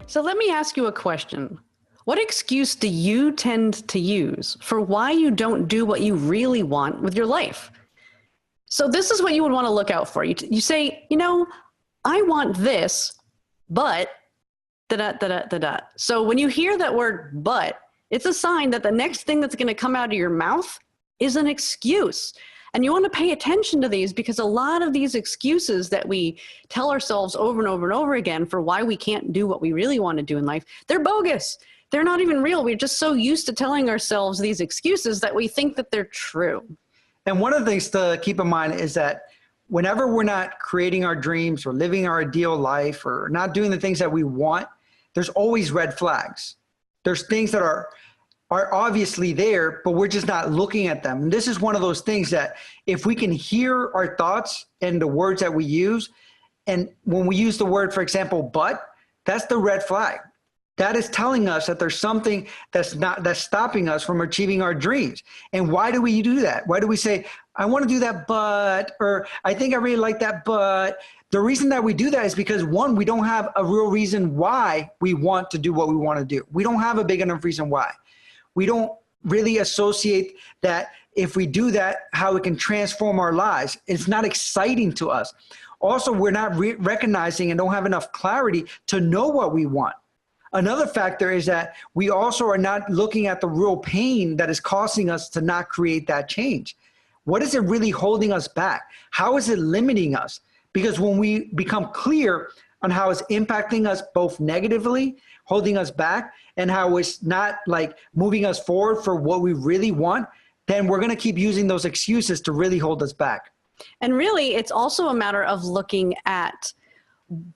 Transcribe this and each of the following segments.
So let me ask you a question. What excuse do you tend to use for why you don't do what you really want with your life? So this is what you would want to look out for. You say, I want this, but da da da da da da. So when you hear that word but, it's a sign that the next thing that's going to come out of your mouth is an excuse. And you want to pay attention to these, because a lot of these excuses that we tell ourselves over and over and over again for why we can't do what we really want to do in life, they're bogus. They're not even real. We're just so used to telling ourselves these excuses that we think that they're true. And one of the things to keep in mind is that whenever we're not creating our dreams or living our ideal life or not doing the things that we want, there's always red flags. There's things that are obviously there, but we're just not looking at them. And this is one of those things that if we can hear our thoughts and the words that we use, and when we use the word, for example, but, that's the red flag. That is telling us that there's something that's stopping us from achieving our dreams. And why do we do that? Why do we say, I want to do that, but, or I think I really like that, but? The reason that we do that is because, one, we don't have a real reason why we want to do what we want to do. We don't have a big enough reason why. We don't really associate that if we do that, how it can transform our lives. It's not exciting to us. Also, we're not recognizing and don't have enough clarity to know what we want. Another factor is that we also are not looking at the real pain that is causing us to not create that change. What is it really holding us back? How is it limiting us? Because when we become clear on how it's impacting us both negatively, holding us back, and how it's not like moving us forward for what we really want, then we're going to keep using those excuses to really hold us back. And really, it's also a matter of looking at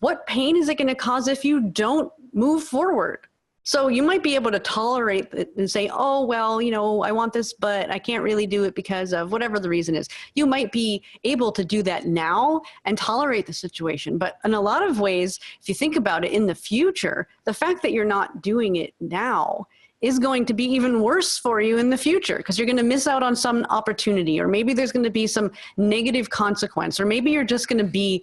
what pain is it going to cause if you don't move forward. So you might be able to tolerate it and say, oh, well, I want this, but I can't really do it because of whatever the reason is. You might be able to do that now and tolerate the situation. But in a lot of ways, if you think about it in the future, the fact that you're not doing it now is going to be even worse for you in the future, because you're going to miss out on some opportunity, or maybe there's going to be some negative consequence, or maybe you're just going to be,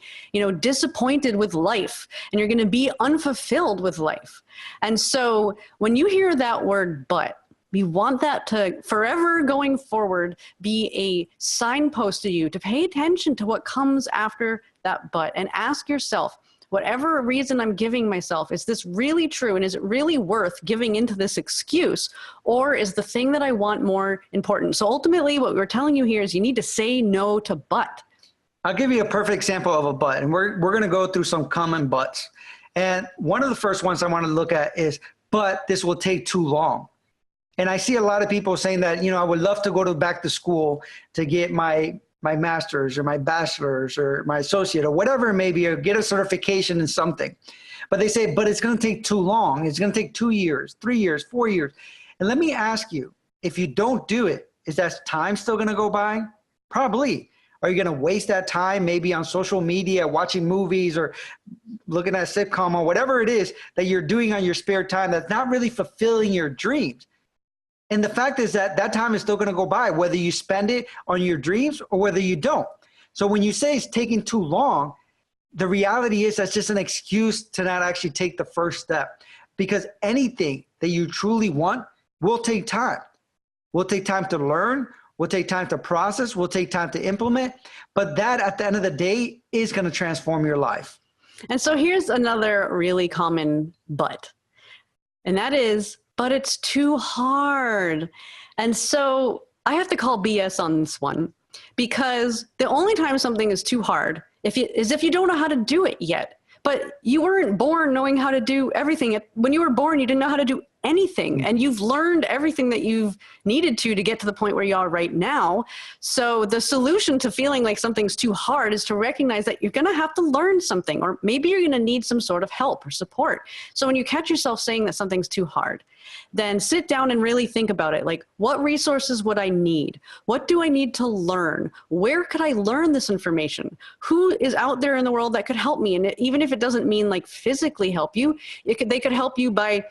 disappointed with life, and you're going to be unfulfilled with life. And so when you hear that word, but, we want that to forever going forward be a signpost to you to pay attention to what comes after that but, and ask yourself, whatever reason I'm giving myself, is this really true? And is it really worth giving into this excuse? Or is the thing that I want more important? So ultimately, what we're telling you here is you need to say no to but. I'll give you a perfect example of a but, and we're going to go through some common buts. And one of the first ones I want to look at is, but this will take too long. And I see a lot of people saying that, I would love to go back to school to get my master's or my bachelor's or my associate or whatever it may be, or get a certification in something. But they say, but it's going to take too long. It's going to take 2 years, 3 years, 4 years. And let me ask you, if you don't do it, is that time still going to go by? Probably. Are you going to waste that time maybe on social media, watching movies or looking at a sitcom or whatever it is that you're doing on your spare time that's not really fulfilling your dreams? And the fact is that that time is still going to go by, whether you spend it on your dreams or whether you don't. So when you say it's taking too long, the reality is that's just an excuse to not actually take the first step, because anything that you truly want will take time. Will take time to learn, will take time to process, will take time to implement, but that at the end of the day is going to transform your life. And so here's another really common but, and that is, but it's too hard. And so I have to call BS on this one, because the only time something is too hard is if you don't know how to do it yet. But you weren't born knowing how to do everything. When you were born, you didn't know how to do anything, and you've learned everything that you've needed to get to the point where you are right now. So the solution to feeling like something's too hard is to recognize that you're going to have to learn something, or maybe you're going to need some sort of help or support. So when you catch yourself saying that something's too hard, then sit down and really think about it. Like, what resources would I need? What do I need to learn? Where could I learn this information? Who is out there in the world that could help me? And even if it doesn't mean like physically help you, they could help you by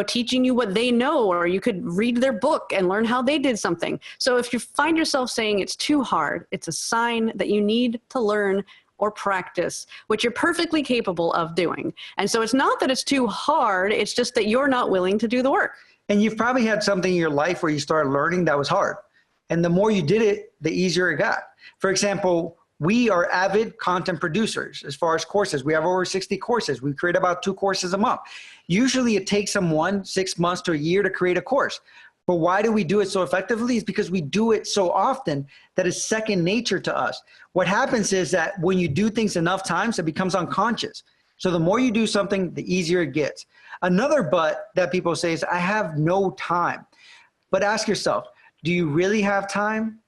teaching you what they know, or you could read their book and learn how they did something. So if you find yourself saying it's too hard, it's a sign that you need to learn or practice, which you're perfectly capable of doing. And so it's not that it's too hard, it's just that you're not willing to do the work. And you've probably had something in your life where you started learning that was hard. And the more you did it, the easier it got. For example, we are avid content producers as far as courses. We have over 60 courses. We create about 2 courses a month. Usually it takes someone 6 months to a year to create a course. But why do we do it so effectively? Is because we do it so often that it's second nature to us. What happens is that when you do things enough times, it becomes unconscious. So the more you do something, the easier it gets. Another but that people say is, I have no time. But ask yourself, do you really have time?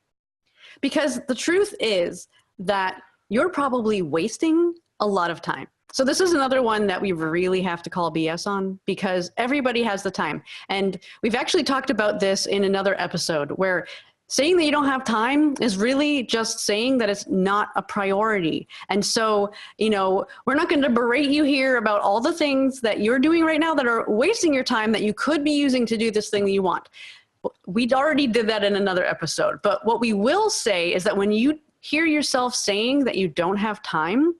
Because the truth is that you're probably wasting a lot of time. So this is another one that we really have to call BS on, because everybody has the time. And we've actually talked about this in another episode, where saying that you don't have time is really just saying that it's not a priority. And so, we're not going to berate you here about all the things that you're doing right now that are wasting your time that you could be using to do this thing that you want. We already did that in another episode. But what we will say is that when you hear yourself saying that you don't have time,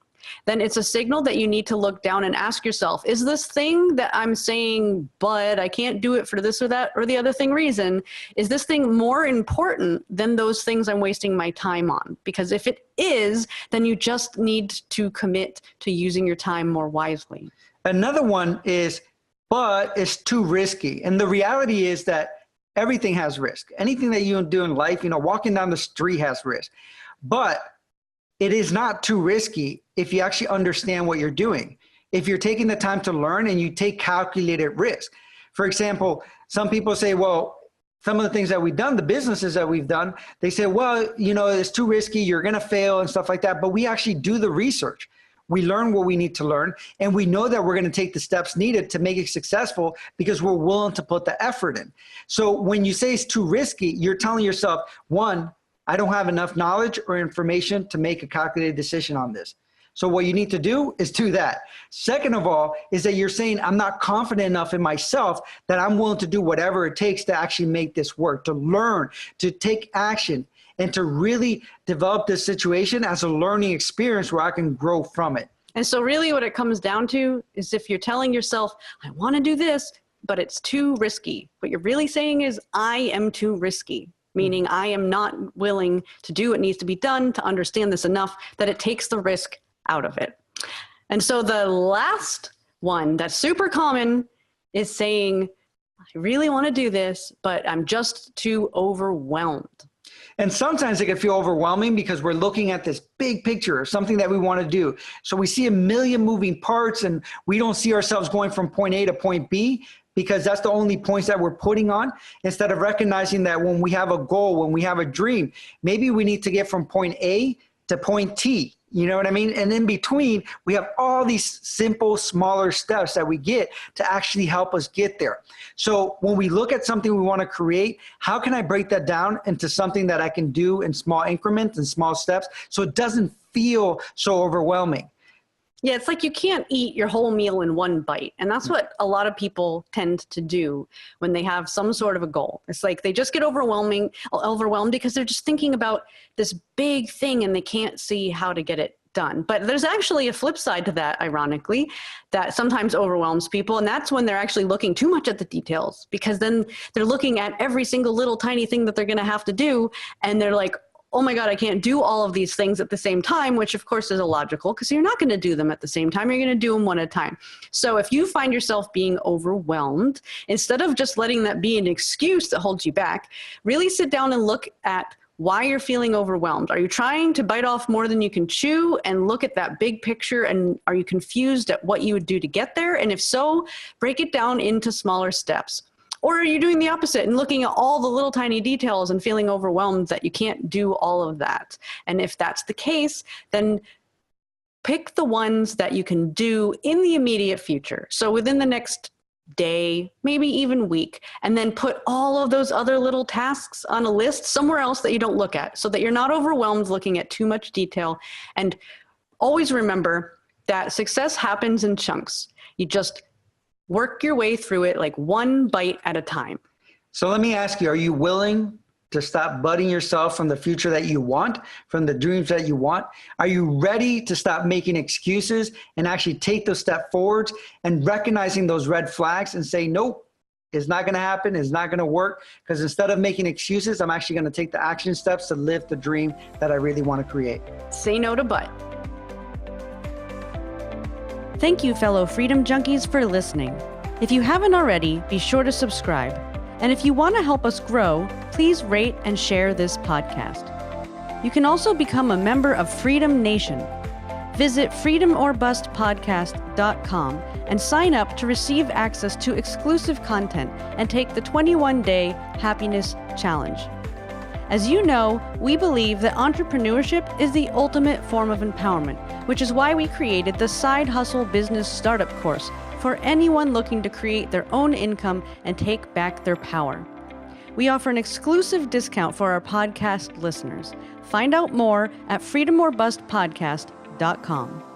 then it's a signal that you need to look down and ask yourself, is this thing that I'm saying, but I can't do it for this or that or the other thing reason, is this thing more important than those things I'm wasting my time on? Because if it is, then you just need to commit to using your time more wisely. Another one is, but it's too risky. And the reality is that everything has risk. Anything that you do in life, walking down the street has risk. But it is not too risky if you actually understand what you're doing. If you're taking the time to learn and you take calculated risk. For example, some people say, well, some of the things that we've done, the businesses that we've done, they say, well, it's too risky, you're going to fail and stuff like that. But we actually do the research. We learn what we need to learn, and we know that we're going to take the steps needed to make it successful because we're willing to put the effort in. So when you say it's too risky, you're telling yourself, one, I don't have enough knowledge or information to make a calculated decision on this. So what you need to do is do that. Second of all, is that you're saying, I'm not confident enough in myself that I'm willing to do whatever it takes to actually make this work, to learn, to take action, and to really develop this situation as a learning experience where I can grow from it. And so really what it comes down to is, if you're telling yourself, I want to do this, but it's too risky, what you're really saying is, I am too risky. Meaning I am not willing to do what needs to be done to understand this enough that it takes the risk out of it. And so the last one that's super common is saying, I really want to do this, but I'm just too overwhelmed. And sometimes it can feel overwhelming because we're looking at this big picture of something that we want to do. So we see a million moving parts and we don't see ourselves going from point A to point B, because that's the only points that we're putting on, instead of recognizing that when we have a goal, when we have a dream, maybe we need to get from point A to point T. You know what I mean? And in between, we have all these simple, smaller steps that we get to actually help us get there. So when we look at something we want to create, how can I break that down into something that I can do in small increments and small steps so it doesn't feel so overwhelming? Yeah, it's like you can't eat your whole meal in one bite. And that's what a lot of people tend to do when they have some sort of a goal. It's like they just get overwhelmed because they're just thinking about this big thing and they can't see how to get it done. But there's actually a flip side to that, ironically, that sometimes overwhelms people. And that's when they're actually looking too much at the details, because then they're looking at every single little tiny thing that they're going to have to do. And they're like, oh my God, I can't do all of these things at the same time, which of course is illogical because you're not going to do them at the same time. You're going to do them one at a time. So if you find yourself being overwhelmed, instead of just letting that be an excuse that holds you back, really sit down and look at why you're feeling overwhelmed. Are you trying to bite off more than you can chew, and look at that big picture? And are you confused at what you would do to get there? And if so, break it down into smaller steps. Or are you doing the opposite and looking at all the little tiny details and feeling overwhelmed that you can't do all of that? And if that's the case, then pick the ones that you can do in the immediate future. So within the next day, maybe even week, and then put all of those other little tasks on a list somewhere else that you don't look at, so that you're not overwhelmed looking at too much detail. And always remember that success happens in chunks. You just work your way through it like one bite at a time. So let me ask you, are you willing to stop budding yourself from the future that you want, from the dreams that you want? Are you ready to stop making excuses and actually take those steps forwards and recognizing those red flags and say, nope, it's not going to happen. It's not going to work. Because instead of making excuses, I'm actually going to take the action steps to live the dream that I really want to create. Say no to but. Thank you, fellow Freedom Junkies, for listening. If you haven't already, be sure to subscribe. And if you want to help us grow, please rate and share this podcast. You can also become a member of Freedom Nation. Visit freedomorbustpodcast.com and sign up to receive access to exclusive content and take the 21-day happiness challenge. As you know, we believe that entrepreneurship is the ultimate form of empowerment, which is why we created the Side Hustle Business Startup course for anyone looking to create their own income and take back their power. We offer an exclusive discount for our podcast listeners. Find out more at freedomorbustpodcast.com.